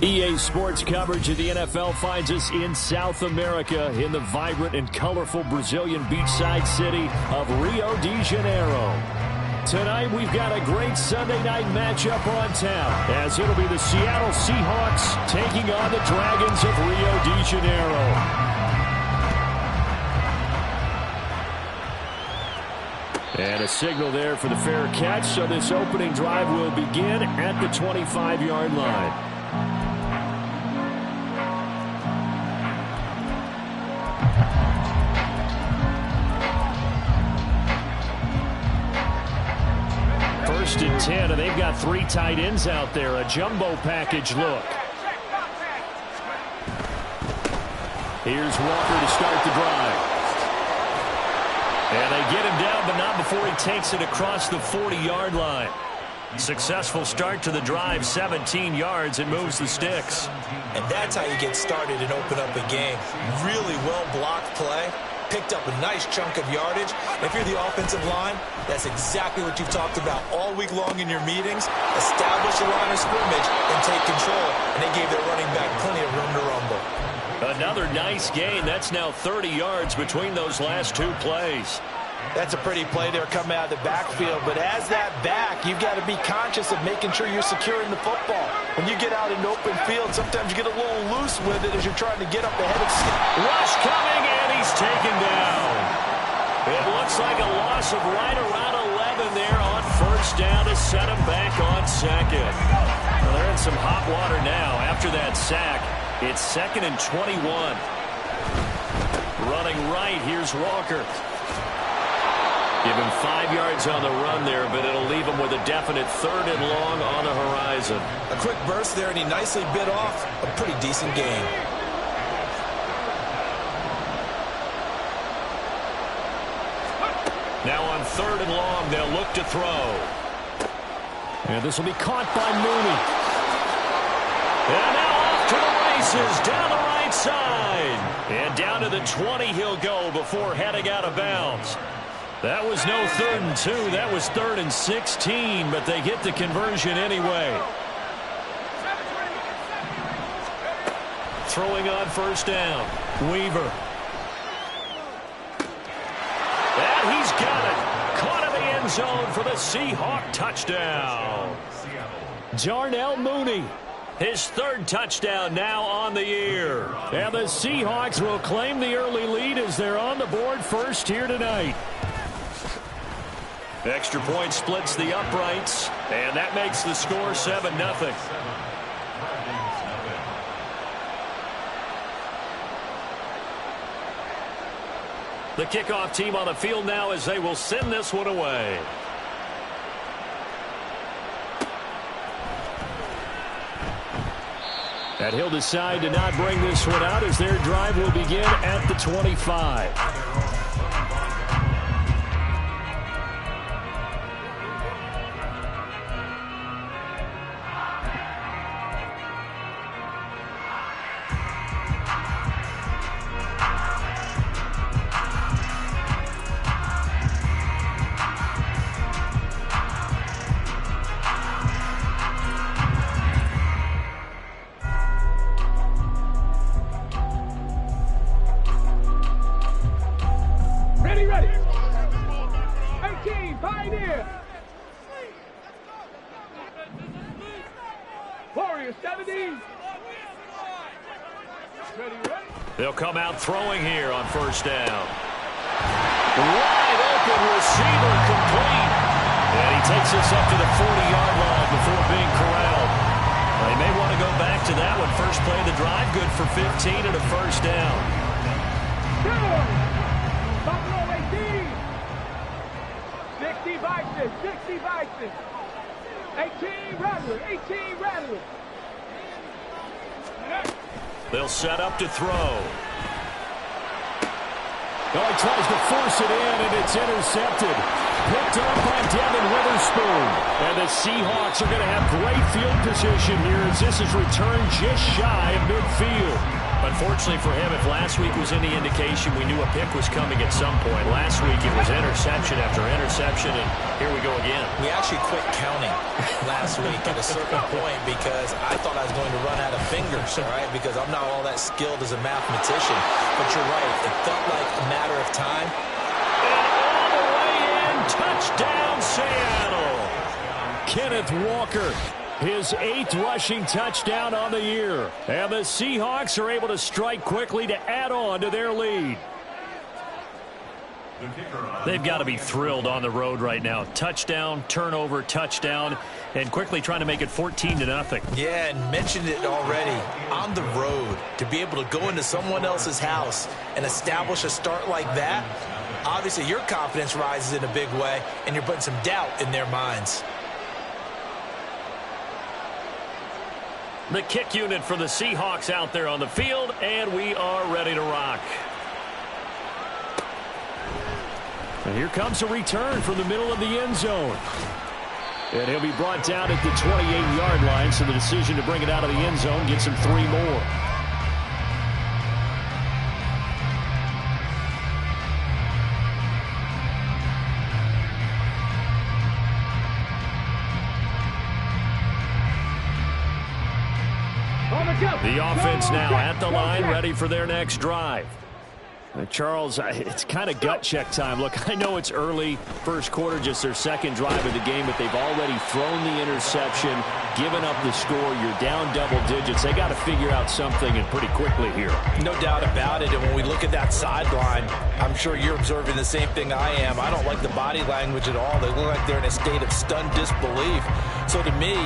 EA Sports coverage of the NFL finds us in South America in the vibrant and colorful Brazilian beachside city of Rio de Janeiro. Tonight we've got a great Sunday night matchup on tap as it'll be the Seattle Seahawks taking on the Dragons of Rio de Janeiro. And a signal there for the fair catch, so this opening drive will begin at the 25-yard line. First and 10, and they've got three tight ends out there. A jumbo package look. Here's Walker to start the drive. And they get him down, but not before he takes it across the 40-yard line. Successful start to the drive, 17 yards, and moves the sticks. And that's how you get started and open up a game. Really well-blocked play. Picked up a nice chunk of yardage. If you're the offensive line, that's exactly what you've talked about all week long in your meetings. Establish a line of scrimmage and take control. And they gave their running back plenty of room to rumble. Another nice gain. That's now 30 yards between those last two plays. That's a pretty play there coming out of the backfield. But as that back, you've got to be conscious of making sure you're securing the football. When you get out in open field, sometimes you get a little loose with it as you're trying to get up ahead of rush coming, and he's taken down. It looks like a loss of right around 11 there on first down to set him back on second. Well, they're in some hot water now after that sack. It's 2nd and 21. Running right, here's Walker. Give him 5 yards on the run there, but it'll leave him with a definite 3rd and long on the horizon. A quick burst there, and he nicely bit off a pretty decent gain. Now on 3rd and long, they'll look to throw. And this will be caught by Mooney. And now off to the races, down the right side. And down to the 20 he'll go before heading out of bounds. That was no 3rd and 2. That was 3rd and 16, but they get the conversion anyway. Throwing on first down. Weaver. And he's got it. Caught in the end zone for the Seahawk touchdown. Darnell Mooney. His 3rd touchdown now on the year. And the Seahawks will claim the early lead as they're on the board first here tonight. Extra point splits the uprights, and that makes the score 7-0. The kickoff team on the field now as they will send this one away. And he'll decide to not bring this one out as their drive will begin at the 25. Ready. 18, Pioneer. Warrior 70. Ready. They'll come out throwing here on first down. Wide open receiver complete. And he takes this up to the 40-yard line before being corralled. Well, he may want to go back to that one. First play of the drive, good for 15 and a first down. Buffalo 18. 60 Vikings. 60 Vikings. 18 Rattler. They'll set up to throw. Oh, he tries to force it in, and it's intercepted. Picked up by Devin Witherspoon. And the Seahawks are going to have great field position here as this is returned just shy of midfield. Unfortunately for him, if last week was any indication, we knew a pick was coming at some point. Last week it was interception after interception, and here we go again. We actually quit counting last week at a certain point because I thought I was going to run out of fingers, all right, because I'm not all that skilled as a mathematician. But you're right. It felt like a matter of time. And all the way in, touchdown, Seattle. Kenneth Walker. His 8th rushing touchdown on the year. And the Seahawks are able to strike quickly to add on to their lead. They've got to be thrilled on the road right now. Touchdown, turnover, touchdown, and quickly trying to make it 14-0. Yeah, and mentioned it already. On the road, to be able to go into someone else's house and establish a start like that, obviously your confidence rises in a big way, and you're putting some doubt in their minds. The kick unit for the Seahawks out there on the field, and we are ready to rock. And here comes a return from the middle of the end zone. And he'll be brought down at the 28-yard line, so the decision to bring it out of the end zone gets him 3 more. The offense now at the line, ready for their next drive. Charles, it's kind of gut check time. Look, I know it's early, first quarter, just their second drive of the game, but they've already thrown the interception, given up the score. You're down double digits. They got to figure out something, and pretty quickly here. No doubt about it. And when we look at that sideline, I'm sure you're observing the same thing I am. I don't like the body language at all. They look like they're in a state of stunned disbelief. So to me,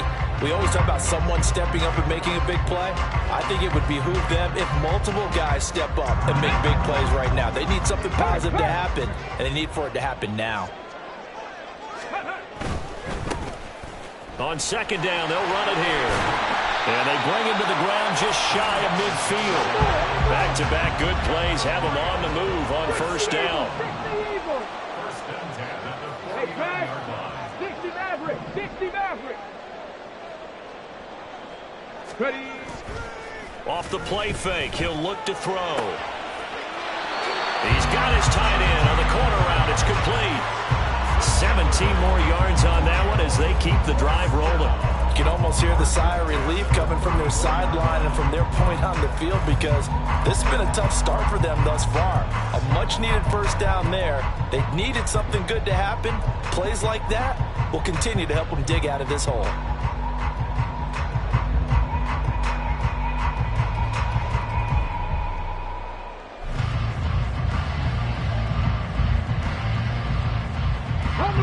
we always talk about someone stepping up and making a big play. I think it would behoove them if multiple guys step up and make big plays right now. They need something positive to happen, and they need for it to happen now. On second down, they'll run it here. And they bring him to the ground just shy of midfield. Back-to-back good plays have them on the move on first down. 60 Maverick. Ready. Off the play fake, he'll look to throw. He's got his tight end on the corner route. It's complete. 17 more yards on that one as they keep the drive rolling. You can almost hear the sigh of relief coming from their sideline and from their point on the field, because this has been a tough start for them thus far. A much-needed first down there. They needed something good to happen. Plays like that will continue to help them dig out of this hole.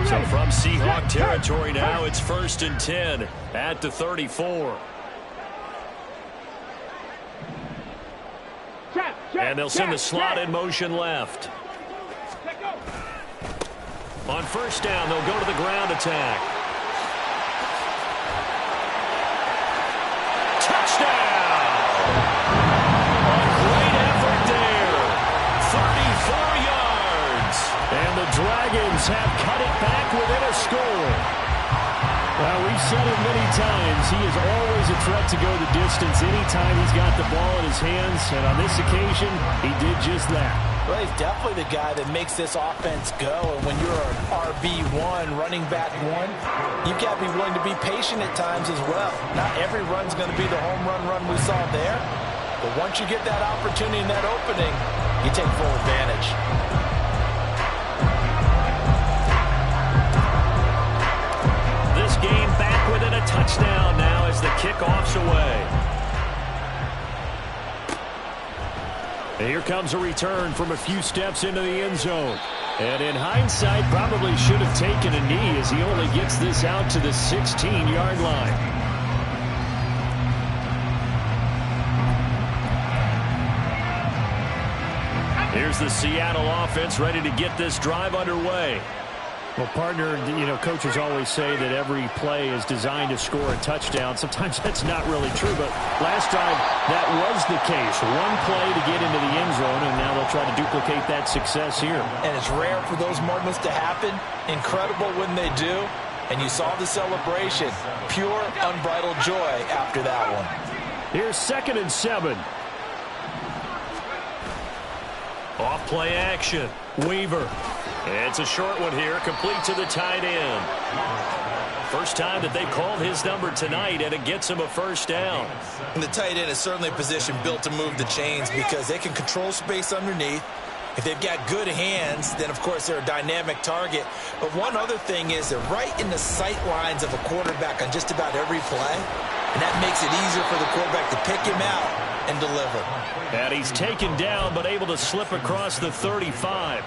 So from Seahawk territory now, it's 1st and 10 at the 34. And they'll send the slot in motion left. On first down, they'll go to the ground attack. Touchdown! A great effort there. 34 yards. And the Dragons have cut it back within a score. Well, we've said it many times. He is always a threat to go the distance anytime he's got the ball in his hands. And on this occasion, he did just that. Well, he's definitely the guy that makes this offense go. And when you're an RB1, running back one, you've got to be willing to be patient at times as well. Not every run's going to be the home run we saw there. But once you get that opportunity and that opening, you take full advantage. This game back within a touchdown now as the kickoff's away. And here comes a return from a few steps into the end zone. And in hindsight, probably should have taken a knee as he only gets this out to the 16-yard line. Here's the Seattle offense ready to get this drive underway. Well, partner, coaches always say that every play is designed to score a touchdown. Sometimes that's not really true, but last drive, that was the case. One play to get into the end zone, and now they'll try to duplicate that success here. And it's rare for those moments to happen. Incredible when they do. And you saw the celebration. Pure, unbridled joy after that one. Here's 2nd and 7. Off play action. Weaver. It's a short one here, complete to the tight end. First time that they called his number tonight, and it gets him a first down. And the tight end is certainly a position built to move the chains because they can control space underneath. If they've got good hands, then, of course, they're a dynamic target. But one other thing is they're right in the sight lines of a quarterback on just about every play, and that makes it easier for the quarterback to pick him out and deliver. And he's taken down but able to slip across the 35.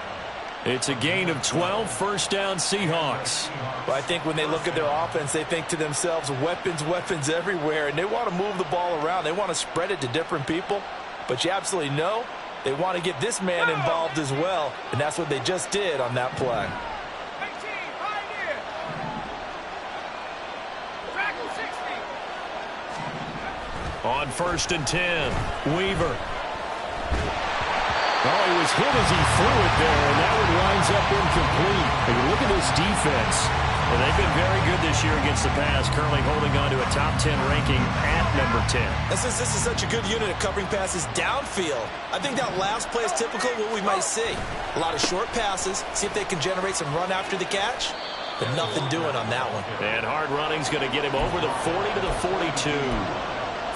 It's a gain of 12, first down Seahawks. Well, I think when they look at their offense, they think to themselves, weapons, weapons everywhere, and they want to move the ball around. They want to spread it to different people, but you absolutely know they want to get this man involved as well, and that's what they just did on that play. On 1st and 10, Weaver. Oh, he was hit as he threw it there, and that one winds up incomplete. And you look at this defense, and they've been very good this year against the pass, currently holding on to a top 10 ranking at number 10. And since this is such a good unit of covering passes downfield, I think that last play is typical of what we might see. A lot of short passes, see if they can generate some run after the catch, but nothing doing on that one. And hard running's going to get him over the 40 to the 42.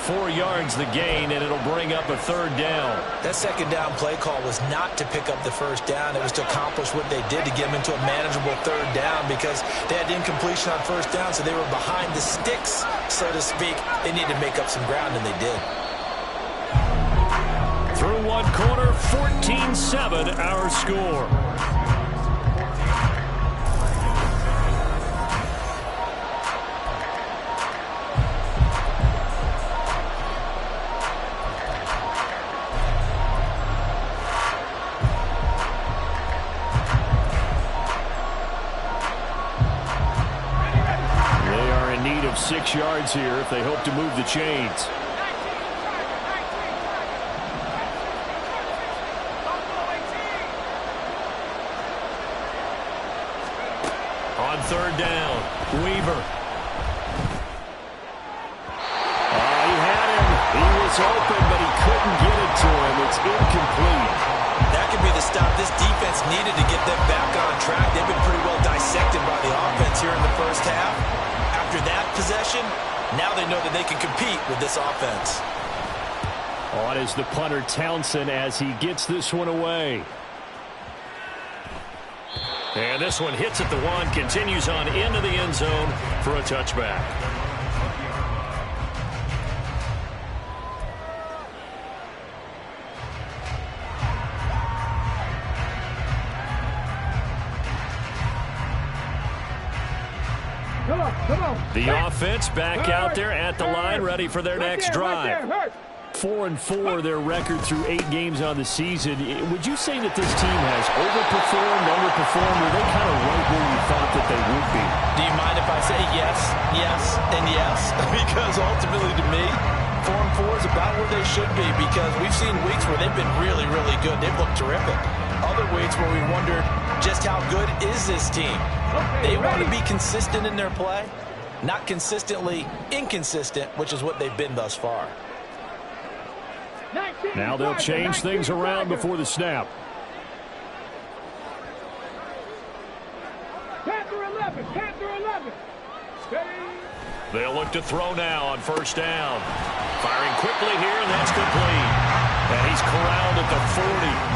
4 yards the gain, and it'll bring up a third down. That second down play call was not to pick up the first down. It was to accomplish what they did to get them into a manageable third down because they had incompletion on first down, so they were behind the sticks, so to speak. They needed to make up some ground, and they did. Through one quarter, 14-7 our score. They are in need of 6 yards here if they hope to move the chains. On third down, Weaver. He had him. He was open, but he couldn't get it to him. It's incomplete. That could be the stop this defense needed to get them back on track. They've been pretty well dissected by the offense here in the first half. After that possession, now they know that they can compete with this offense. On is the punter Townsend as he gets this one away. And this one hits at the 1, continues on into the end zone for a touchback. Come on. The offense back out there at the line, ready for their next drive. 4-4 their record through 8 games on the season. Would you say that this team has overperformed, underperformed, or are they kind of right where you thought that they would be? Do you mind if I say yes, yes, and yes? Because ultimately to me, 4-4 is about where they should be because we've seen weeks where they've been really, really good. They've looked terrific. Other weeks where we wondered just how good is this team. They want to be consistent in their play, not consistently inconsistent, which is what they've been thus far. Now they'll change things around before the snap. Panther 11. They'll look to throw now on first down. Firing quickly here, and that's complete. And he's corralled at the 40,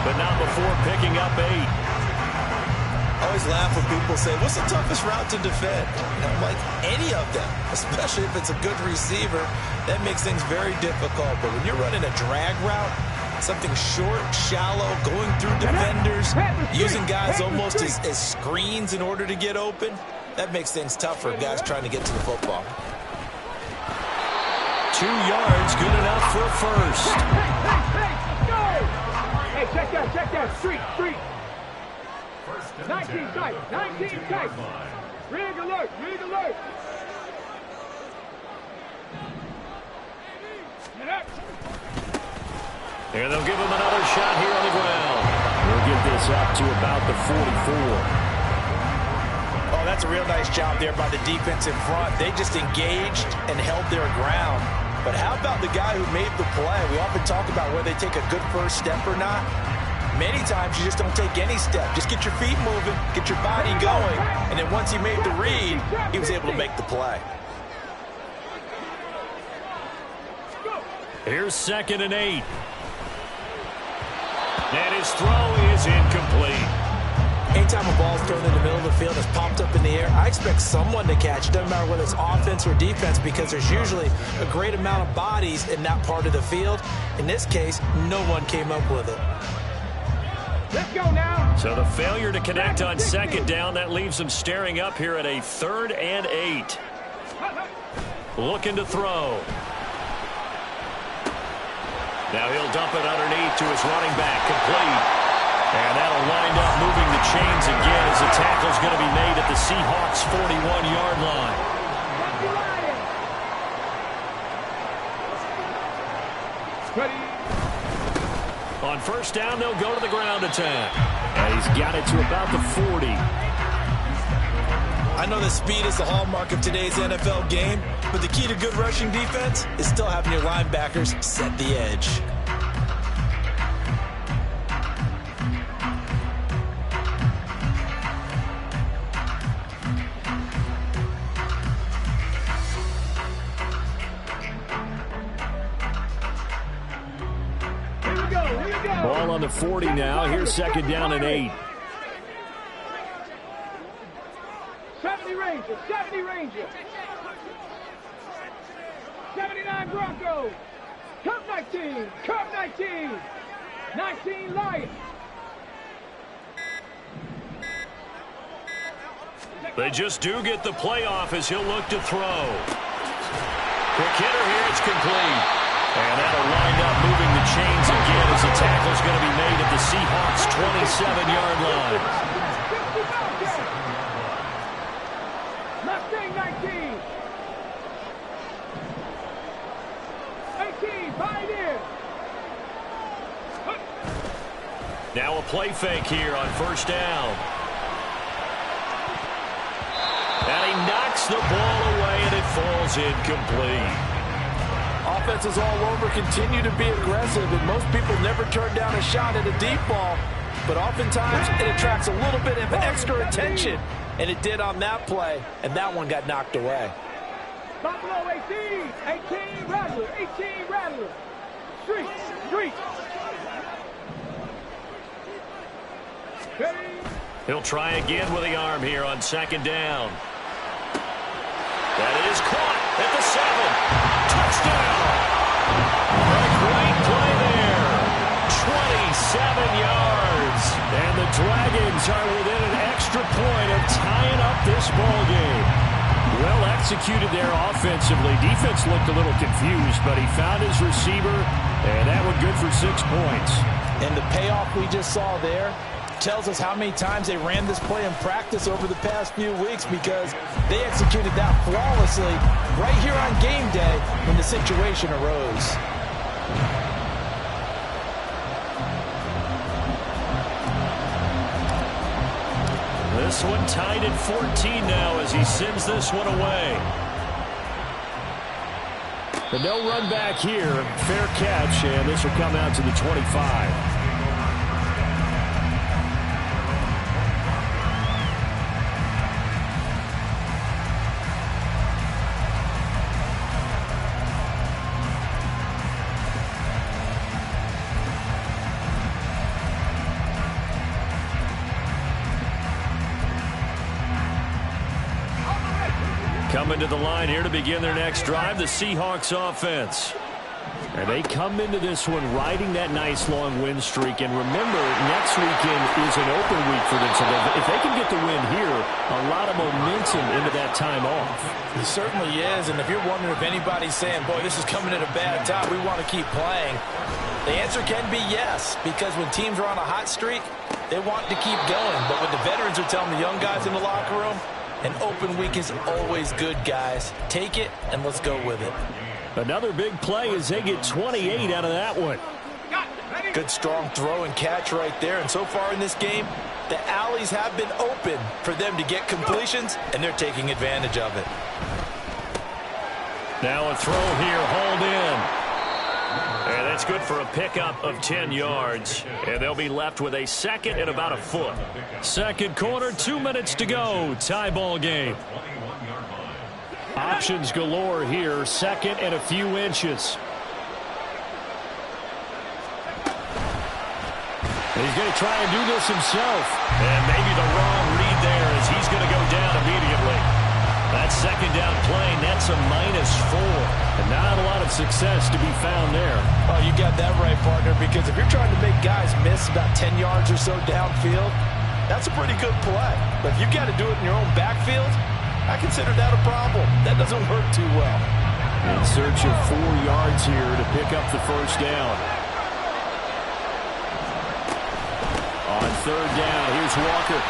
but not before picking up 8. I always laugh when people say, what's the toughest route to defend? And I'm like, any of them, especially if it's a good receiver. That makes things very difficult. But when you're running a drag route, something short, shallow, going through defenders, using guys almost as screens in order to get open, that makes things tough for guys trying to get to the football. 2 yards, good enough for a first. Hey, go! Hey, check that. Street. 19 tight. Rig alert. And they'll give him another shot here on the ground. We'll get this up to about the 44. Oh, that's a real nice job there by the defense in front. They just engaged and held their ground. But how about the guy who made the play? We often talk about whether they take a good first step or not. Many times you just don't take any step. Just get your feet moving, get your body going, and then once he made the read, he was able to make the play. Here's 2nd and 8. And his throw is incomplete. Anytime a ball's thrown in the middle of the field, it's popped up in the air, I expect someone to catch it. Doesn't matter whether it's offense or defense, because there's usually a great amount of bodies in that part of the field. In this case, no one came up with it. Let's go now. So the failure to connect on 2nd down, that leaves him staring up here at a 3rd and 8. Looking to throw. Now he'll dump it underneath to his running back, complete. And that'll wind up moving the chains again as the tackle's going to be made at the Seahawks' 41-yard line. On 1st down, they'll go to the ground attack. And he's got it to about the 40. I know that speed is the hallmark of today's NFL game, but the key to good rushing defense is still having your linebackers set the edge. Ball on the 40 now. Here's 2nd down and 8. 70 Rangers, 70 Rangers. 79 Broncos. Cup 19, Cup 19. 19 Lions. They just do get the playoff as he'll look to throw. Quick hitter here, it's complete. And that'll wind up moving the chains again as the tackle's going to be made at the Seahawks' 27-yard line. Mustang 19. 18, Pioneer. Now a play fake here on 1st down. And he knocks the ball away, and it falls incomplete. Offenses all over continue to be aggressive, and most people never turn down a shot at a deep ball. But oftentimes, it attracts a little bit of extra attention, and it did on that play, and that one got knocked away. Buffalo 18 Rattler, 18 Rattler. Street. He'll try again with the arm here on 2nd down. That is caught at the 7. Touchdown! A great play there. 27 yards. And the Dragons are within an extra point of tying up this ball game. Well executed there offensively. Defense looked a little confused, but he found his receiver, and that one good for 6 points. And the payoff we just saw there tells us how many times they ran this play in practice over the past few weeks, because they executed that flawlessly right here on game day when the situation arose. This one tied at 14 now as he sends this one away. But no run back here. Fair catch, and this will come out to the 25. Coming to the line here to begin their next drive, the Seahawks offense. And they come into this one riding that nice long win streak. And remember, next weekend is an open week for them. So if they can get the win here, a lot of momentum into that time off. It certainly is. And if you're wondering if anybody's saying, boy, this is coming at a bad time, we want to keep playing, the answer can be yes. Because when teams are on a hot streak, they want to keep going. But when the veterans are telling the young guys in the locker room, an open week is always good, guys. Take it, and let's go with it. Another big play as they get 28 out of that one. Good strong throw and catch right there. And so far in this game, the alleys have been open for them to get completions, and they're taking advantage of it. Now a throw here, hauled in. And that's good for a pickup of 10 yards. And they'll be left with a second and about a foot. Second quarter, 2 minutes to go. Tie ball game. Options galore here. Second and a few inches. He's going to try and do this himself. And maybe the wrong read there as he's going to go down immediately. That second down play, that's a -4. And not a lot of success to be found there. Oh, you got that right, partner, because if you're trying to make guys miss about 10 yards or so downfield, that's a pretty good play. But if you've got to do it in your own backfield, I consider that a problem. That doesn't work too well. In search of 4 yards here to pick up the first down. On third down, here's Walker.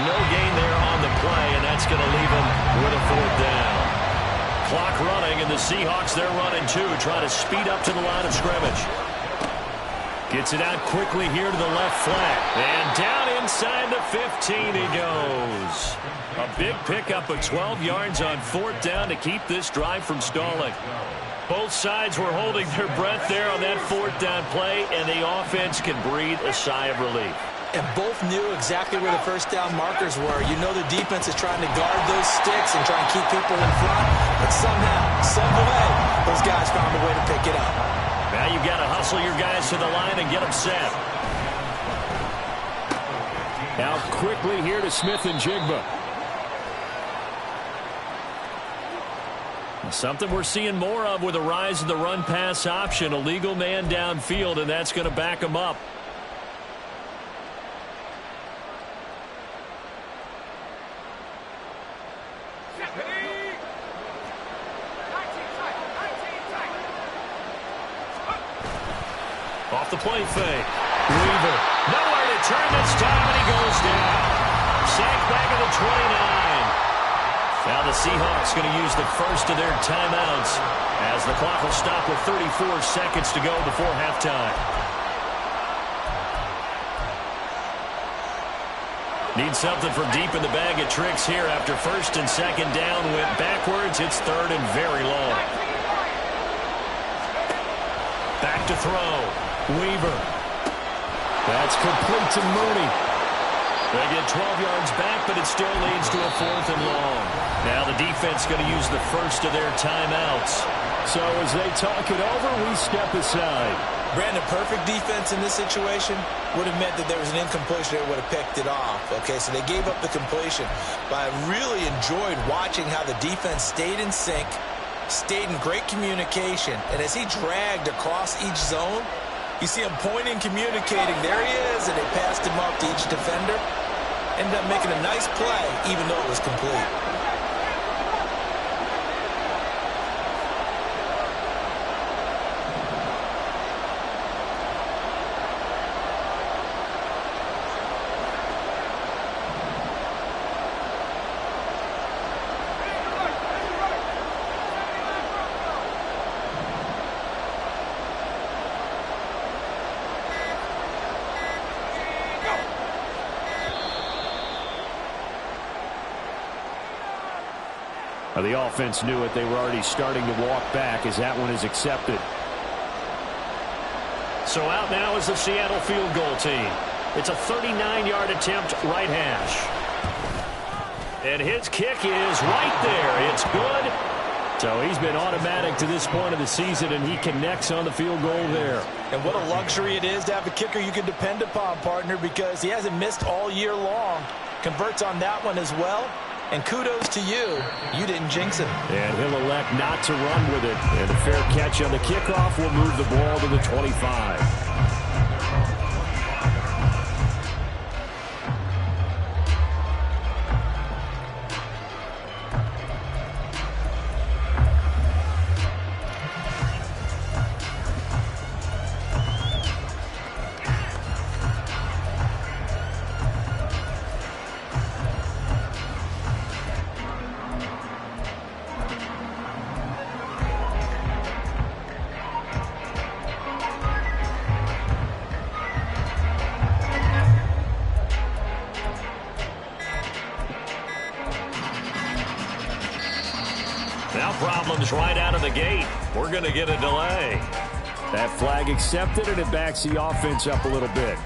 No gain there on the play, and that's going to leave him with a fourth down. Clock running, and the Seahawks, they're running too, trying to speed up to the line of scrimmage. Gets it out quickly here to the left flat. And down inside the 15 he goes. A big pickup of 12 yards on fourth down to keep this drive from stalling. Both sides were holding their breath there on that fourth down play, and the offense can breathe a sigh of relief. And both knew exactly where the first down markers were. You know the defense is trying to guard those sticks and try and keep people in front. But somehow, some way, those guys found a way to pick it up. Now you've got to hustle your guys to the line and get them set. Now quickly here to Smith and Jigba. Something we're seeing more of with the rise of the run-pass option. A legal man downfield, and that's going to back him up. Off the play fake. Weaver. Nowhere to turn this time, and he goes down. Sacked back at the 29. Now the Seahawks going to use the first of their timeouts as the clock will stop with 34 seconds to go before halftime. Need something from deep in the bag of tricks here after first and second down went backwards. It's third and very long. Back to throw. Weaver. That's complete to Mooney. They get 12 yards back, but it still leads to a fourth and long. Now the defense going to use the first of their timeouts. So as they talk it over, we step aside. Brandon, perfect defense in this situation would have meant that there was an incompletion. They would have picked it off. Okay, so they gave up the completion. But I really enjoyed watching how the defense stayed in sync, stayed in great communication. And as he dragged across each zone, you see him pointing, communicating. There he is, and they passed him up to each defender. Ended up making a nice play, even though it was complete. The offense knew it. They were already starting to walk back as that one is accepted. So out now is the Seattle field goal team. It's a 39-yard attempt, right hash. And his kick is right there. It's good. So he's been automatic to this point of the season, and he connects on the field goal there. And what a luxury it is to have a kicker you can depend upon, partner, because he hasn't missed all year long. Converts on that one as well. And kudos to you. You didn't jinx it. And he'll elect not to run with it. And a fair catch on the kickoff will move the ball to the 25. Now problems right out of the gate. We're going to get a delay. That flag accepted, and it backs the offense up a little bit.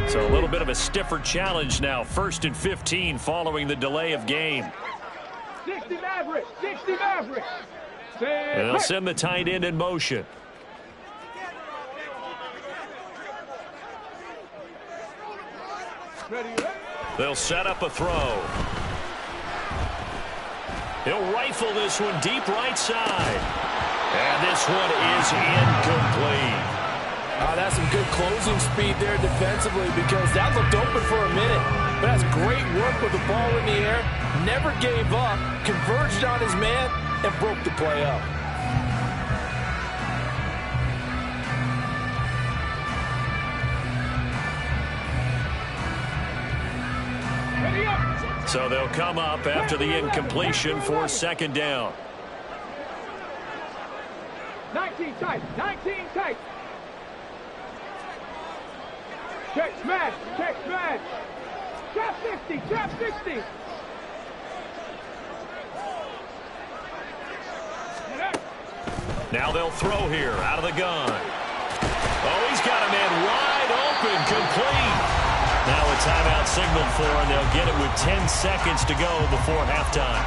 So a little bit of a stiffer challenge now. 1st and 15 following the delay of game. 60 Maverick, 60 Maverick. And they'll send the tight end in motion. They'll set up a throw. He'll rifle this one deep right side. And this one is incomplete. That's some good closing speed there defensively, because that looked open for a minute. But that's great work with the ball in the air. Never gave up, converged on his man, and broke the play up. So they'll come up after the incompletion for 2nd down. 19 tight, 19 tight. Check smash, check smash. Trap 60, trap 60. Now they'll throw here out of the gun. Oh, he's got a man wide open, complete. Now a timeout signaled for, and they'll get it with 10 seconds to go before halftime.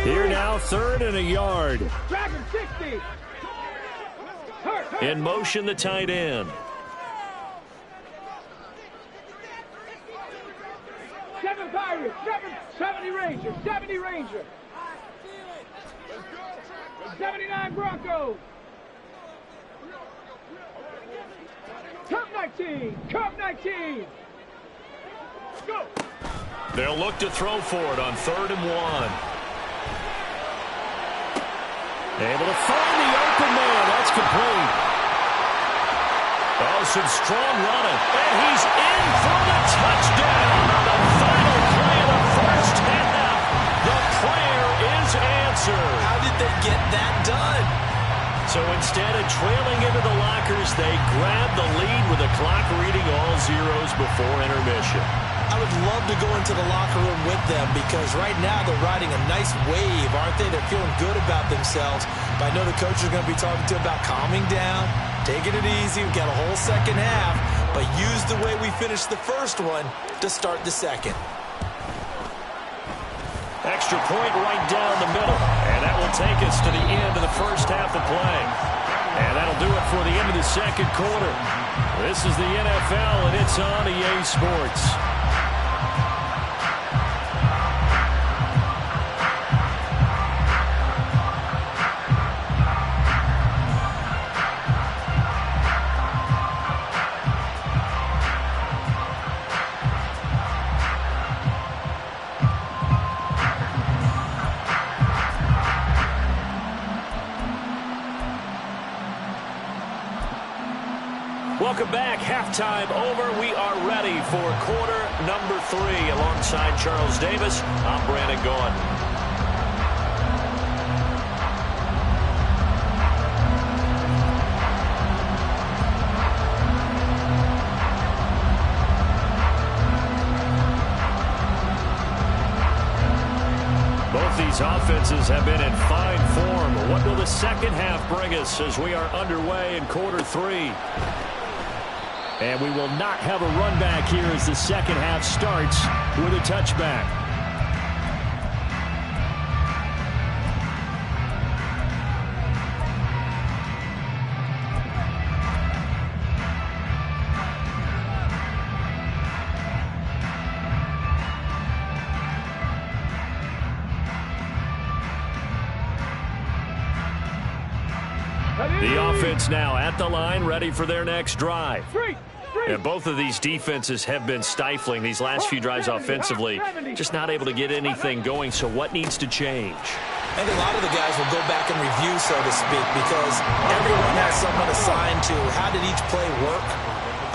Here now, 3rd and a yard. Dragon 60. In motion, the tight end. 7 Pirates, 70 Ranger, 70 Ranger. 79 Broncos. Cup 19, Cup 19. Go. They'll look to throw for it on 3rd and 1. Able to find the open man. That's complete. Oh, some strong running. And he's in for the touchdown on the final play of the first half. The prayer is answered. How did they get that done? So instead of trailing into the lockers, they grab the lead with the clock reading all zeros before intermission. I would love to go into the locker room with them, because right now they're riding a nice wave, aren't they? They're feeling good about themselves. But I know the coach is going to be talking to them about calming down, taking it easy. We've got a whole second half, but use the way we finished the first one to start the second. Extra point right down the middle, and that will take us to the end of the first half of play. And that'll do it for the end of the second quarter. This is the NFL, and it's on EA Sports. Welcome back. Halftime over. We are ready for quarter number 3. Alongside Charles Davis, I'm Brandon Gaudin. Both these offenses have been in fine form. What will the second half bring us as we are underway in quarter 3? And we will not have a run back here as the second half starts with a touchback. The offense now at the line, ready for their next drive. And both of these defenses have been stifling these last few drives offensively. Just not able to get anything going, so what needs to change? I think a lot of the guys will go back and review, so to speak, because everyone has someone assigned to how did each play work.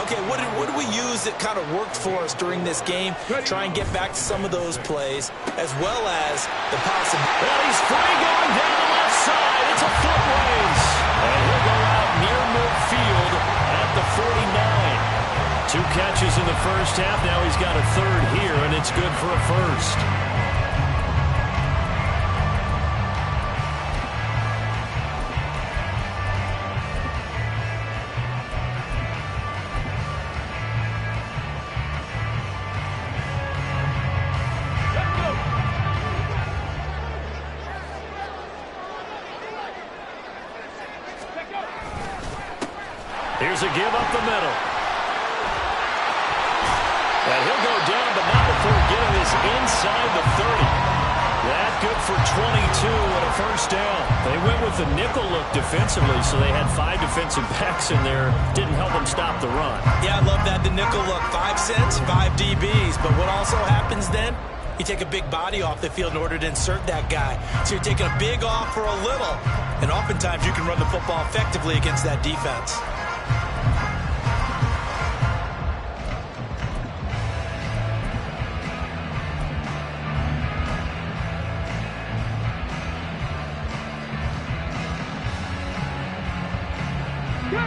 Okay, what do we use that kind of worked for us during this game? Try and get back to some of those plays, as well as the possibility. Well, he's free going down the left side. It's a foot race. And he'll go out near midfield at the 49. 2 catches in the first half. Now he's got a third here, and it's good for a first. Here's a give up the middle. And he'll go down, but not before getting this inside the 30. That good for 22 and a first down. They went with the nickel look defensively, so they had 5 defensive backs in there. Didn't help them stop the run. Yeah, I love that, the nickel look. 5 cents, 5 DBs. But what also happens then? You take a big body off the field in order to insert that guy. So you're taking a big off for a little. And oftentimes you can run the football effectively against that defense.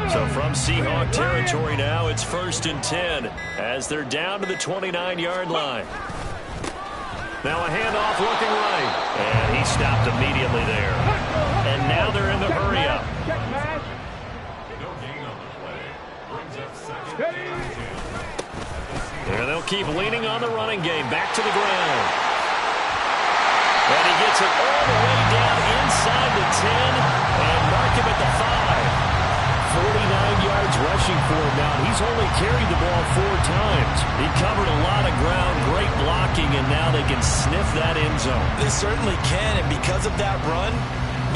So from Seahawk territory now, it's 1st and 10 as they're down to the 29-yard line. Now a handoff looking right, and he stopped immediately there. And now they're in the hurry-up. And they'll keep leaning on the running game. Back to the ground. And he gets it all the way down inside the 10 and mark him at the 5. 49 yards rushing for him now. He's only carried the ball 4 times. He covered a lot of ground, great blocking, and now they can sniff that end zone. They certainly can, and because of that run,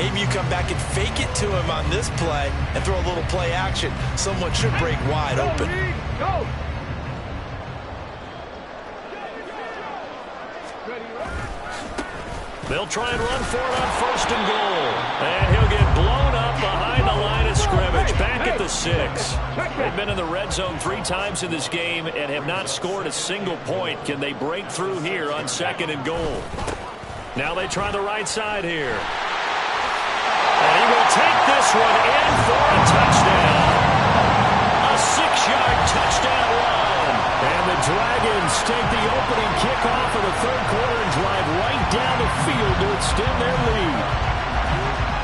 maybe you come back and fake it to him on this play and throw a little play action. Someone should break wide open. Go! They'll try and run for it on 1st and goal. And he'll get blown up behind the line of scrimmage. Back at the 6. They've been in the red zone 3 times in this game and have not scored a single point. Can they break through here on 2nd and goal? Now they try the right side here. And he will take this one in for a touchdown. A 6-yard touchdown run. And the Dragons take the opening kickoff of the 3rd quarter and drive right down the field to extend their lead.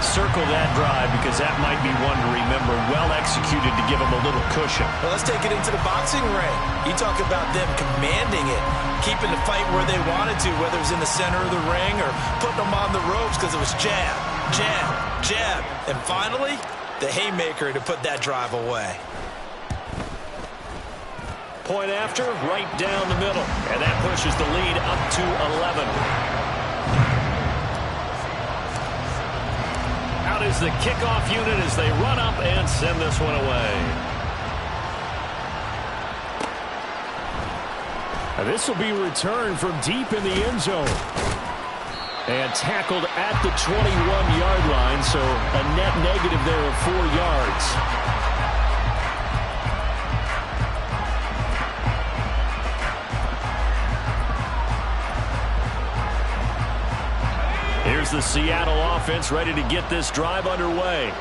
Circle that drive because that might be one to remember. Well executed to give them a little cushion. Well, let's take it into the boxing ring. You talk about them commanding it, keeping the fight where they wanted to, whether it was in the center of the ring or putting them on the ropes because it was jab, jab, jab. And finally, the haymaker to put that drive away. Point after, right down the middle. And that pushes the lead up to 11. Out is the kickoff unit as they run up and send this one away. And this will be returned from deep in the end zone. And tackled at the 21-yard line, so a net negative there of 4 yards. Here's the Seattle offense ready to get this drive underway.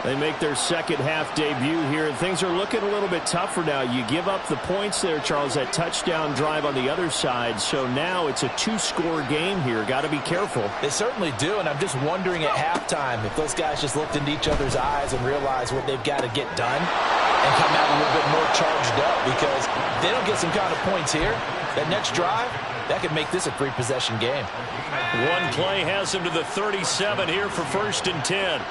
They make their 2nd half debut here, and things are looking a little bit tougher now. You give up the points there, Charles, that touchdown drive on the other side. So now it's a 2-score game here. Got to be careful. They certainly do, and I'm just wondering at halftime if those guys just looked into each other's eyes and realized what they've got to get done and come out a little bit more charged up, because if they don't get some kind of points here, that next drive, that could make this a 3-possession game. One play has him to the 37 here for 1st and 10.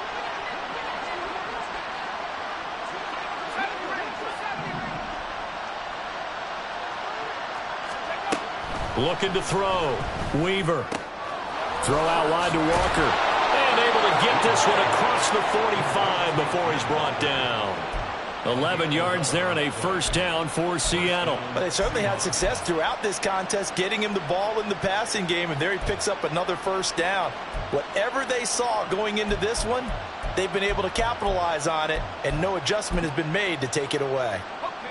Looking to throw. Weaver. Throw out wide to Walker. And able to get this one across the 45 before he's brought down. 11 yards there and a 1st down for Seattle. But they certainly had success throughout this contest getting him the ball in the passing game, and there he picks up another 1st down. Whatever they saw going into this one, they've been able to capitalize on it, and no adjustment has been made to take it away.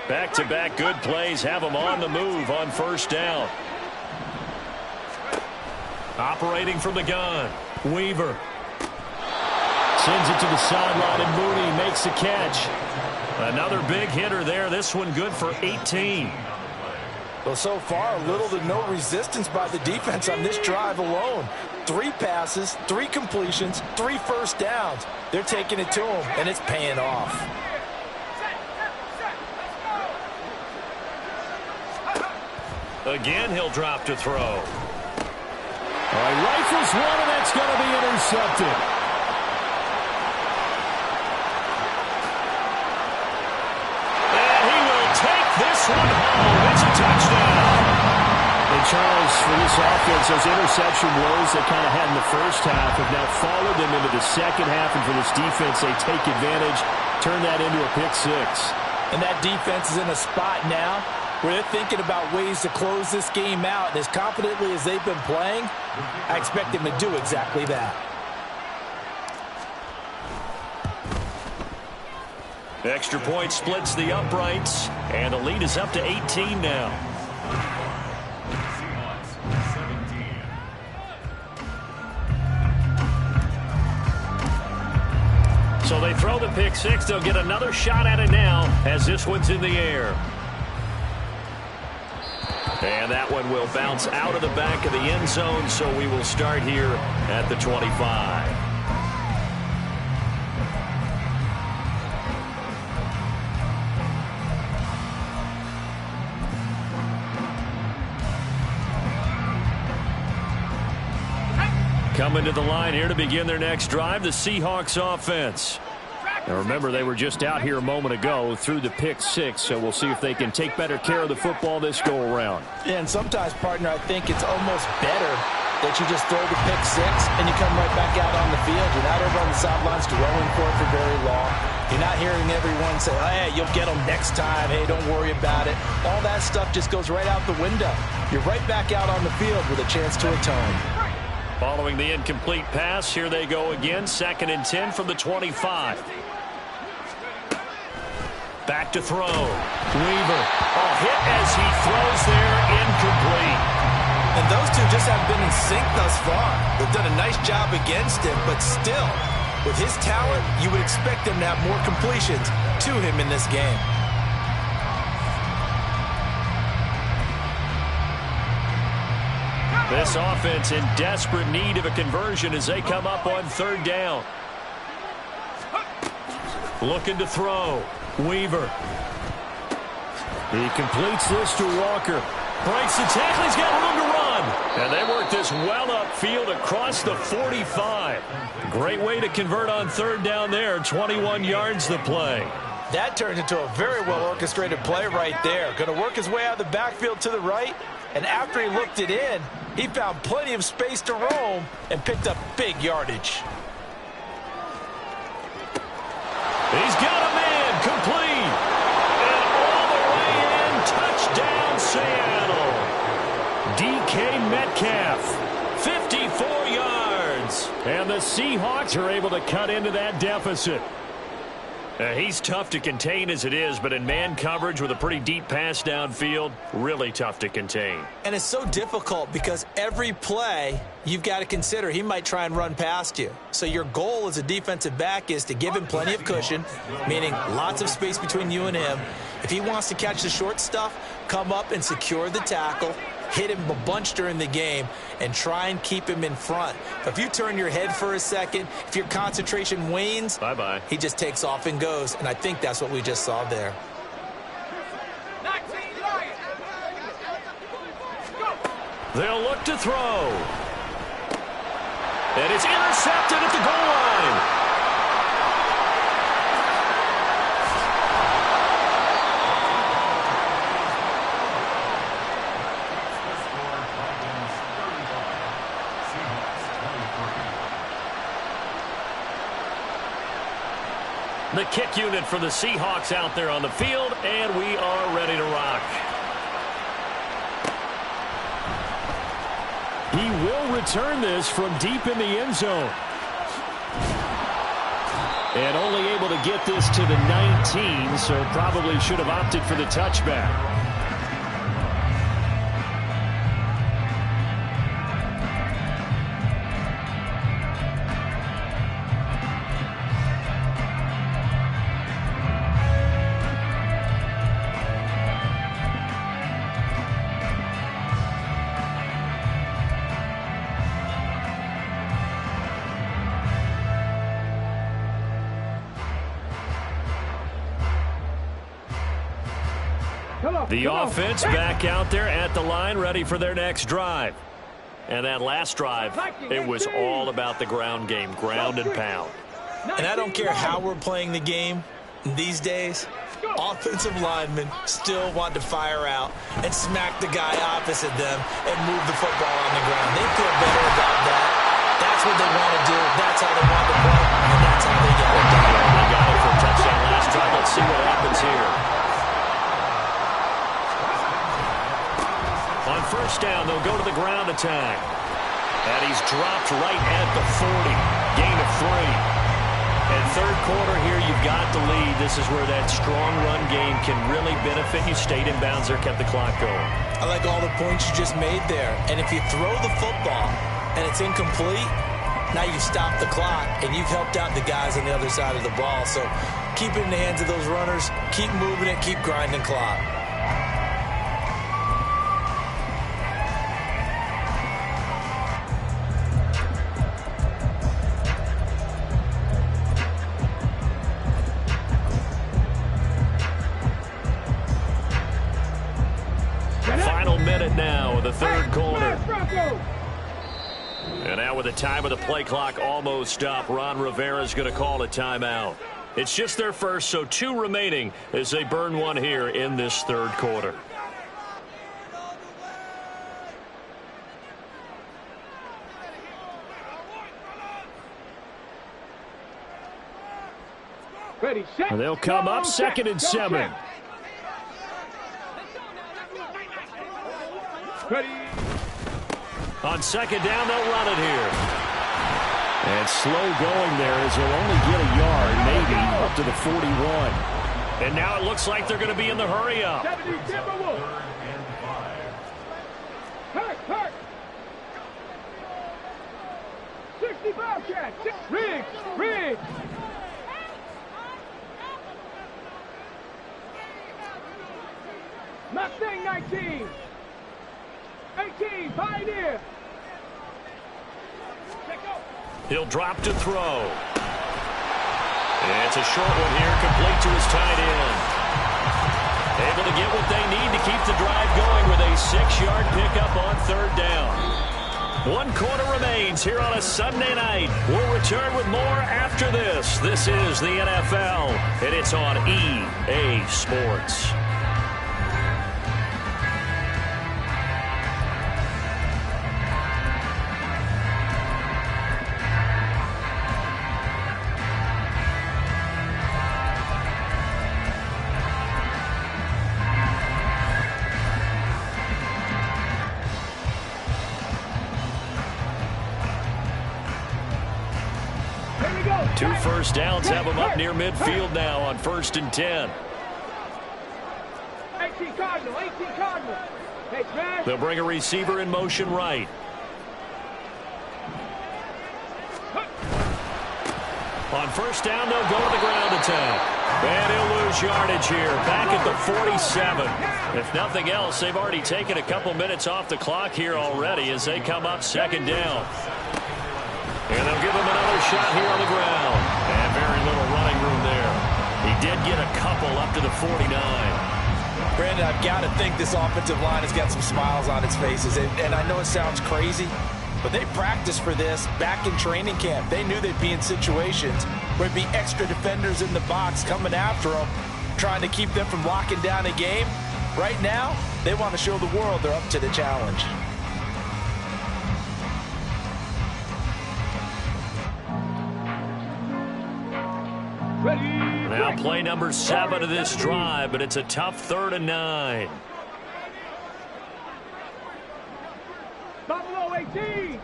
Back-to-back good plays have them on the move on first down. Operating from the gun, Weaver. Sends it to the sideline, and Mooney makes the catch. Another big hitter there. This one good for 18. Well, so far, little to no resistance by the defense on this drive alone. 3 passes, 3 completions, 3 first downs. They're taking it to him, and it's paying off. Again, he'll drop to throw. All right, rifles one, and that's going to be intercepted. And he will take this one home. It's a touchdown. And Charles, for this offense, those interception woes they kind of had in the first half have now followed them into the second half. And for this defense, they take advantage, turn that into a pick 6. And that defense is in a spot now where they're thinking about ways to close this game out. And as confidently as they've been playing, I expect them to do exactly that. Extra point splits the uprights, and the lead is up to 18 now. So they throw the pick 6. They'll get another shot at it now as this one's in the air. And that one will bounce out of the back of the end zone, so we will start here at the 25. Coming to the line here to begin their next drive, the Seahawks offense. Now remember, they were just out here a moment ago through the pick 6, so we'll see if they can take better care of the football this go-around. Yeah, and sometimes, partner, I think it's almost better that you just throw the pick 6 and you come right back out on the field. You're not over on the sidelines dwelling for it for very long. You're not hearing everyone say, oh, hey, you'll get them next time. Hey, don't worry about it. All that stuff just goes right out the window. You're right back out on the field with a chance to atone. Following the incomplete pass, here they go again. 2nd and 10 from the 25. Back to throw. Weaver. A hit as he throws there, incomplete. And those two just haven't been in sync thus far. They've done a nice job against him, but still, with his talent, you would expect him to have more completions to him in this game. This offense in desperate need of a conversion as they come up on 3rd down. Looking to throw. Weaver. He completes this to Walker. Breaks the tackle. He's got room to run. And they work this well upfield across the 45. Great way to convert on 3rd down there. 21 yards the play. That turned into a very well-orchestrated play right there. Going to work his way out of the backfield to the right. And after he looked it in, he found plenty of space to roam and picked up big yardage. He's got a man complete. And all the way in, touchdown Seattle. DK Metcalf, 54 yards. And the Seahawks are able to cut into that deficit. He's tough to contain as it is, but in man coverage with a pretty deep pass downfield, really tough to contain. And it's so difficult because every play you've got to consider he might try and run past you. So your goal as a defensive back is to give him plenty of cushion, meaning lots of space between you and him. If he wants to catch the short stuff, come up and secure the tackle, hit him a bunch during the game, and try and keep him in front. But if you turn your head for a second, if your concentration wanes, bye-bye. He just takes off and goes, and I think that's what we just saw there. They'll look to throw. And it's intercepted at the goal line. The kick unit for the Seahawks out there on the field, and we are ready to rock. He will return this from deep in the end zone. And only able to get this to the 19, so probably should have opted for the touchback. The offense back out there at the line, ready for their next drive. And that last drive, it was all about the ground game, ground and pound. And I don't care how we're playing the game these days, offensive linemen still want to fire out and smack the guy opposite them and move the football on the ground. They feel better about that. That's what they want to do. That's how they want to play, and that's how they get it done. They got it for a touchdown last drive. Let's see what happens here. On first down, they'll go to the ground attack. And he's dropped right at the 40. Gain of 3. And third quarter here, you've got the lead. This is where that strong run game can really benefit you. Stayed in bounds there, kept the clock going. I like all the points you just made there. And if you throw the football and it's incomplete, now you stop the clock and you've helped out the guys on the other side of the ball. So keep it in the hands of those runners. Keep moving it. Keep grinding clock. Final minute now of the third quarter. And now with the time of the play clock almost up, Ron Rivera's going to call a timeout. It's just their first, so 2 remaining as they burn one here in this third quarter. Ready, set, And they'll come up second and 7. Ready. On second down, they'll run it here. And slow going there as they'll only get a yard, maybe, up to the 41. And now it looks like they're going to be in the hurry up. 70 Timberwolves. Hurt. 65 Cats. Riggs. Mustang 19. 18, Pioneer. He'll drop to throw. And it's a short one here, complete to his tight end. Able to get what they need to keep the drive going with a 6-yard pickup on third down. 1 quarter remains here on a Sunday night. We'll return with more after this. This is the NFL, and it's on EA Sports. Two first downs have them up near midfield now on 1st and 10. 18 Cardinal. Hey, Smash. They'll bring a receiver in motion right. On first down, they'll go to the ground attack. And he'll lose yardage here, back at the 47. If nothing else, they've already taken a couple minutes off the clock here already as they come up second down. And they'll give him another shot here on the ground. And very little running room there. He did get a couple up to the 49. Brandon, I've got to think this offensive line has got some smiles on its faces. And I know it sounds crazy, but they practiced for this back in training camp. They knew they'd be in situations where there'd be extra defenders in the box coming after them, trying to keep them from locking down a game. Right now, they want to show the world they're up to the challenge. Now play number 7 of this drive, but it's a tough 3rd and 9. Buffalo 18.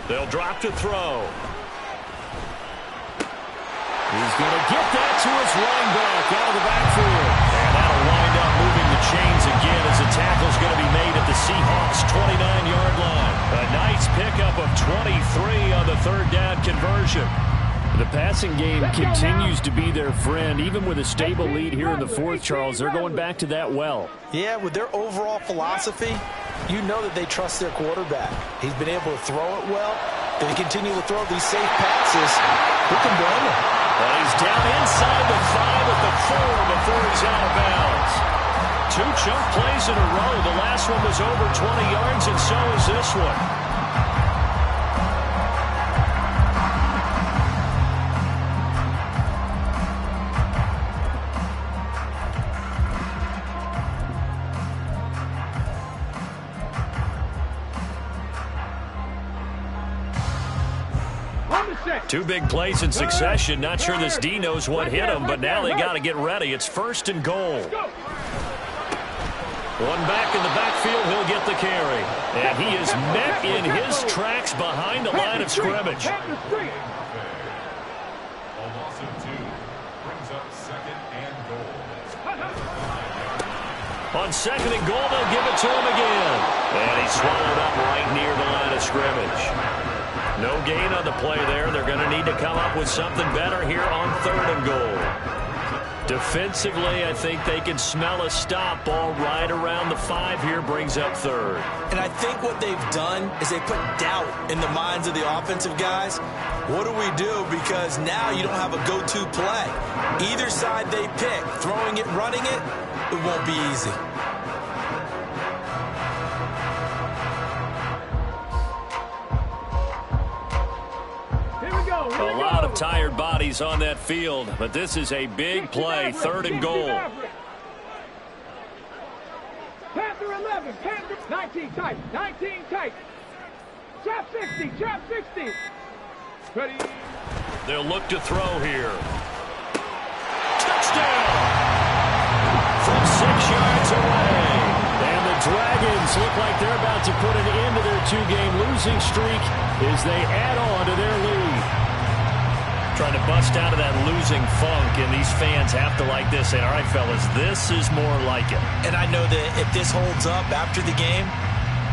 They'll drop to throw. He's going to get that to his running back out of the backfield. And that'll wind up moving the chains again as the tackle's going to be made at the Seahawks' 29-yard line. A nice pickup of 23 on the third down conversion. The passing game continues to be their friend. Even with a stable lead here in the fourth, Charles, they're going back to that well. Yeah, with their overall philosophy, you know that they trust their quarterback. He's been able to throw it well. They continue to throw these safe passes. Who can blame him? Well, he's down inside the 5 at the 4 before he's out of bounds. 2 chunk plays in a row. The last one was over 20 yards, and so is this one. Two big plays in succession. Not sure this D knows what hit him, but now they got to get ready. It's 1st and goal. One back in the backfield, he'll get the carry. And he is met in his tracks behind the line of scrimmage. On 2nd and goal, they'll give it to him again. And he's swallowed up right near the line of scrimmage. No gain on the play there. They're going to need to come up with something better here on 3rd and goal. Defensively, I think they can smell a stop. Ball right around the 5 here brings up 3rd. And I think what they've done is they put doubt in the minds of the offensive guys. What do we do? Because now you don't have a go-to play. Either side they pick, throwing it, running it, it won't be easy. A lot of tired bodies on that field, but this is a big play, 3rd and goal. Panther 11, Panther 19 tight, 19 tight. Trap 60, trap 60. Ready. They'll look to throw here. Touchdown! From 6 yards away. And the Dragons look like they're about to put an end to their 2-game losing streak as they add on to their lead. Trying to bust out of that losing funk, and these fans have to like this. And all right, fellas, this is more like it. And I know that if this holds up after the game,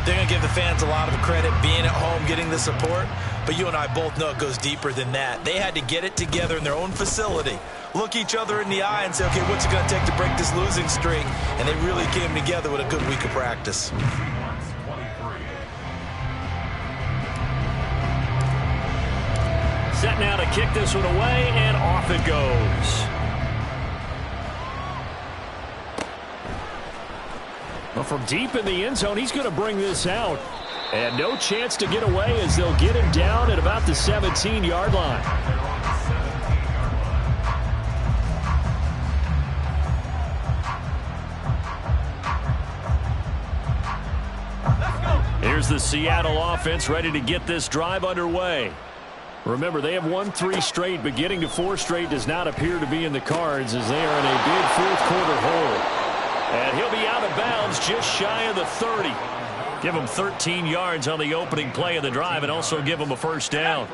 they're going to give the fans a lot of credit being at home, getting the support. But you and I both know it goes deeper than that. They had to get it together in their own facility, look each other in the eye and say, okay, what's it going to take to break this losing streak? And they really came together with a good week of practice. Set now to kick this one away, and off it goes. Well, from deep in the end zone, he's going to bring this out. And no chance to get away as they'll get him down at about the 17-yard line. Here's the Seattle offense ready to get this drive underway. Remember, they have won 3 straight, but getting to 4 straight does not appear to be in the cards as they are in a big fourth-quarter hole. And he'll be out of bounds just shy of the 30. Give him 13 yards on the opening play of the drive and also give him a 1st down.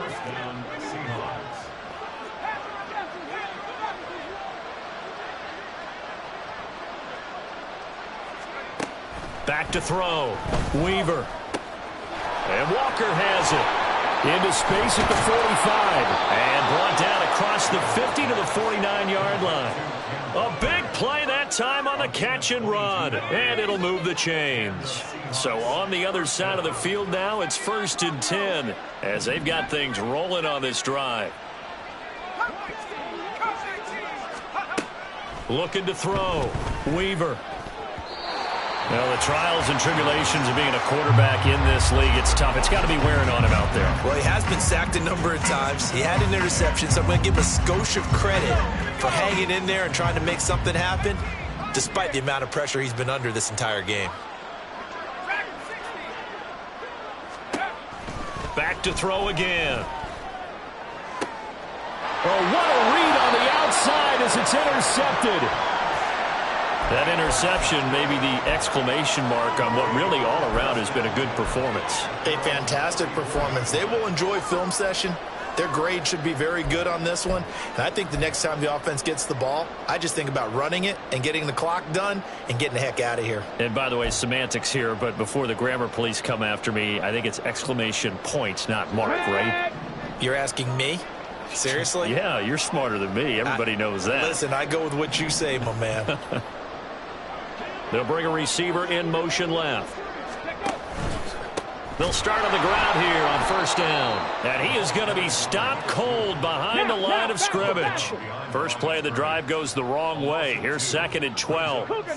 Back to throw. Weaver. And Walker has it. Into space at the 45. And brought down across the 50 to the 49-yard line. A big play that time on the catch and run. And it'll move the chains. So on the other side of the field now, it's 1st and 10 as they've got things rolling on this drive. Looking to throw. Weaver. Well, the trials and tribulations of being a quarterback in this league, it's tough. It's got to be wearing on him out there. Well, he has been sacked a number of times. He had an interception, so I'm going to give him a skosh of credit for hanging in there and trying to make something happen, despite the amount of pressure he's been under this entire game. Back to throw again. Oh, what a read on the outside as it's intercepted. That interception may be the exclamation mark on what really all around has been a good performance. A fantastic performance. They will enjoy film session. Their grade should be very good on this one. And I think the next time the offense gets the ball, I just think about running it and getting the clock done and getting the heck out of here. And by the way, semantics here, but before the grammar police come after me, I think it's exclamation point, not mark, right? You're asking me? Seriously? Yeah, you're smarter than me. Everybody knows that. Listen, I go with what you say, my man. They'll bring a receiver in motion left. They'll start on the ground here on first down. And he is going to be stopped cold behind the line of scrimmage. First play of the drive goes the wrong way. Here's 2nd and 12. At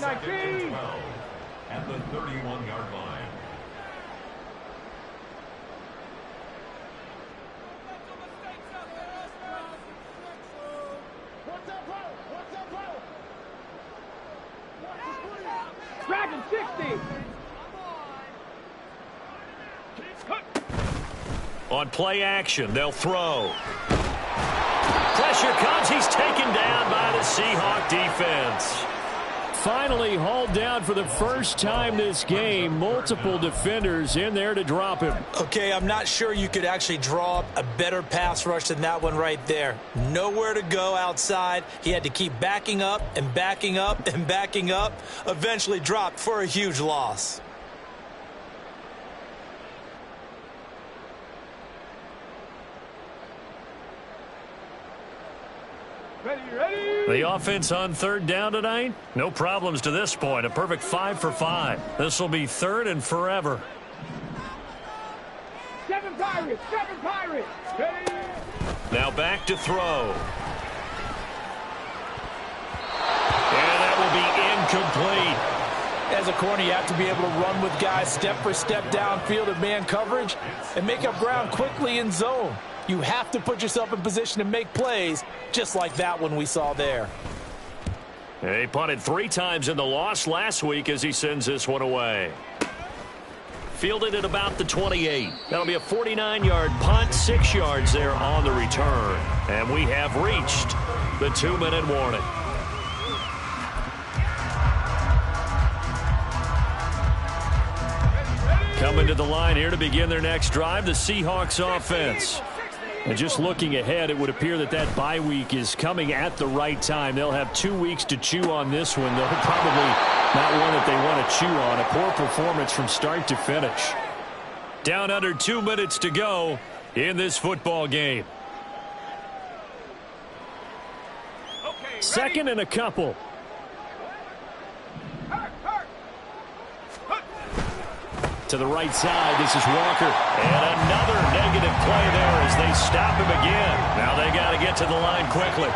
the 31-yard line. Dragon 60. On play action, they'll throw. Pressure comes. He's taken down by the Seahawk defense. Finally hauled down for the first time this game. Multiple defenders in there to drop him. Okay, I'm not sure you could actually draw up a better pass rush than that one right there. Nowhere to go outside. He had to keep backing up and backing up and backing up. Eventually dropped for a huge loss. Ready. The offense on third down tonight, no problems to this point. A perfect 5 for 5. This will be 3rd and forever. 7 Pirates. Ready. Now back to throw. And that will be incomplete. As a corner, you have to be able to run with guys step for step downfield in man coverage and make up ground quickly in zone. You have to put yourself in position to make plays, just like that one we saw there. He punted 3 times in the loss last week as he sends this one away. Fielded at about the 28. That'll be a 49-yard punt, 6 yards there on the return. And we have reached the 2-minute warning. Coming to the line here to begin their next drive, the Seahawks offense. And just looking ahead, it would appear that that bye week is coming at the right time. They'll have 2 weeks to chew on this one, though probably not one that they want to chew on. A poor performance from start to finish. Down under 2 minutes to go in this football game. 2nd and a couple. To the right side, this is Walker. And another negative play there as they stop him again. Now they got to get to the line quickly.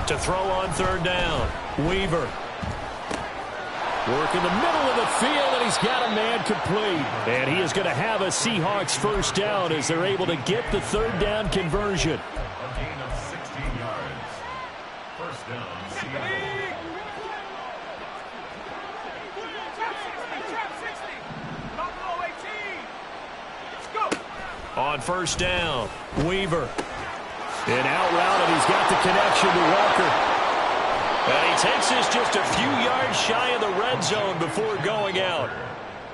To throw on third down, Weaver. Work in the middle of the field, and he's got a man complete. And he is going to have a Seahawks first down as they're able to get the third down conversion. A gain of 16 yards. First down, Seattle. On first down, Weaver. And out route, and he's got the connection to Walker. And he takes this just a few yards shy of the red zone before going out.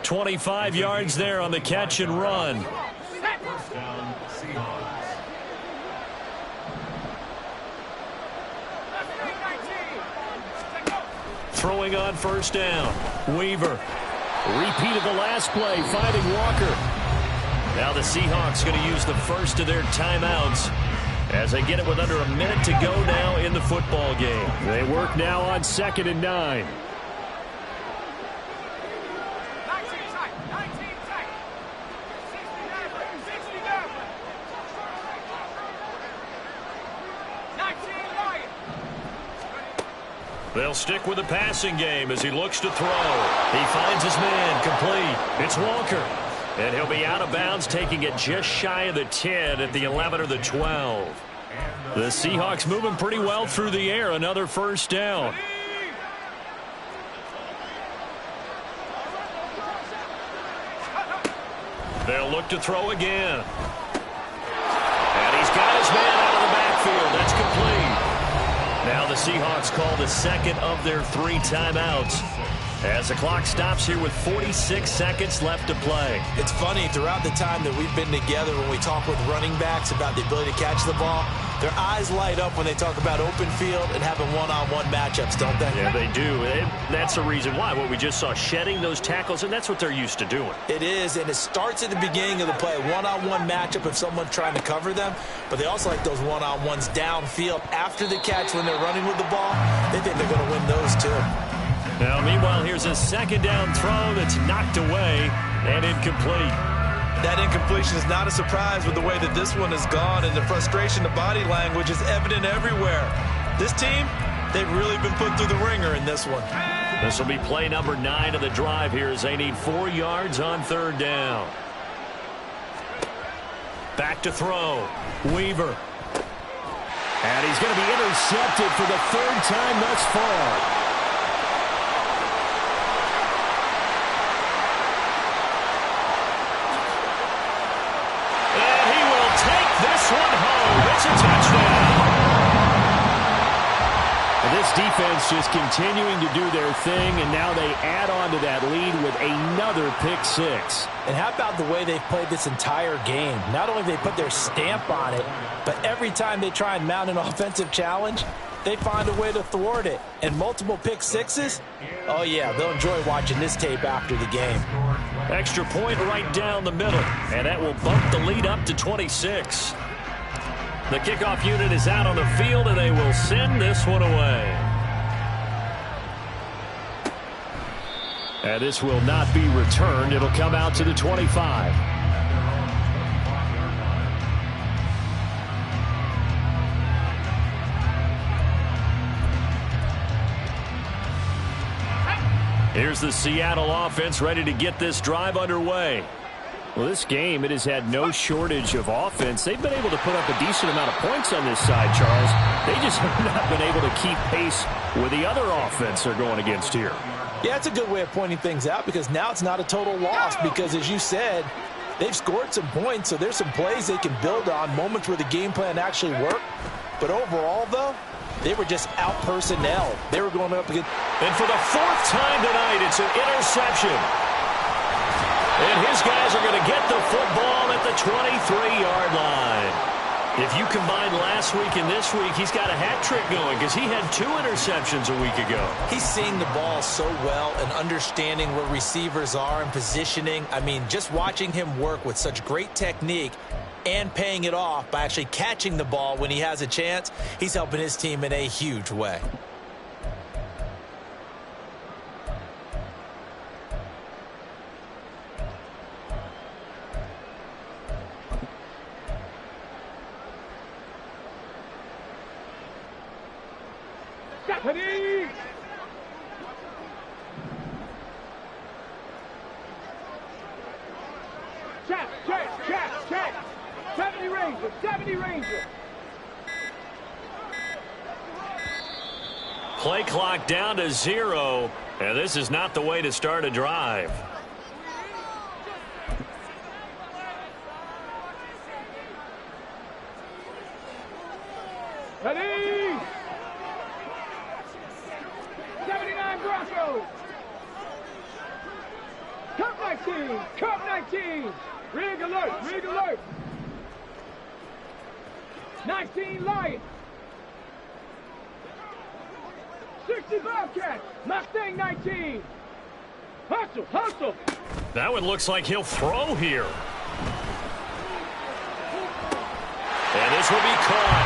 25 yards there on the catch and run. First down, Seahawks. Throwing on first down, Weaver. Repeat of the last play, finding Walker. Now the Seahawks going to use the first of their timeouts as they get it with under a minute to go now in the football game. They work now on 2nd and 9. They'll stick with the passing game as he looks to throw. He finds his man complete. It's Walker. And he'll be out of bounds, taking it just shy of the 10 at the 11 or the 12. The Seahawks moving pretty well through the air. Another first down. They'll look to throw again. Seahawks call the second of their 3 timeouts as the clock stops here with 46 seconds left to play. It's funny, throughout the time that we've been together, when we talk with running backs about the ability to catch the ball, their eyes light up when they talk about open field and having one-on-one matchups, don't they? Yeah, they do. And that's the reason why. What we just saw, shedding those tackles, and that's what they're used to doing. It is, and it starts at the beginning of the play. One-on-one matchup if someone's trying to cover them, but they also like those one-on-ones downfield after the catch when they're running with the ball. They think they're going to win those too. Now, meanwhile, here's a second down throw that's knocked away and incomplete. That incompletion is not a surprise with the way that this one has gone, and the frustration, the body language is evident everywhere. This team, they've really been put through the ringer in this one. This will be play number 9 of the drive here as they need 4 yards on 3rd down. Back to throw. Weaver. And he's going to be intercepted for the 3rd time thus far. This one home. It's a touchdown. And this defense just continuing to do their thing, and now they add on to that lead with another pick 6. And how about the way they've played this entire game? Not only have they put their stamp on it, but every time they try and mount an offensive challenge, they find a way to thwart it. And multiple pick 6s? Oh, yeah, they'll enjoy watching this tape after the game. Extra point right down the middle, and that will bump the lead up to 26. The kickoff unit is out on the field, and they will send this one away. And this will not be returned. It'll come out to the 25. Here's the Seattle offense ready to get this drive underway. Well, this game, it has had no shortage of offense. They've been able to put up a decent amount of points on this side, Charles. They just have not been able to keep pace with the other offense they're going against here. Yeah, it's a good way of pointing things out because now it's not a total loss because, as you said, they've scored some points, so there's some plays they can build on, moments where the game plan actually worked. But overall, though, they were just out-personnel. They were going up against... And for the 4th time tonight, it's an interception. And his guys are going to get the football at the 23-yard line. If you combine last week and this week, he's got a hat trick going because he had 2 interceptions a week ago. He's seeing the ball so well and understanding where receivers are and positioning. I mean, just watching him work with such great technique and paying it off by actually catching the ball when he has a chance, he's helping his team in a huge way. Stephanie! Check! 70 Ranger. Play clock down to 0, and this is not the way to start a drive. Ready! 79 Broncos! Cup 19! Rig alert! 19 Lions! 60 Bobcats! Mustang 19! Hustle! That one looks like he'll throw here. And this will be caught.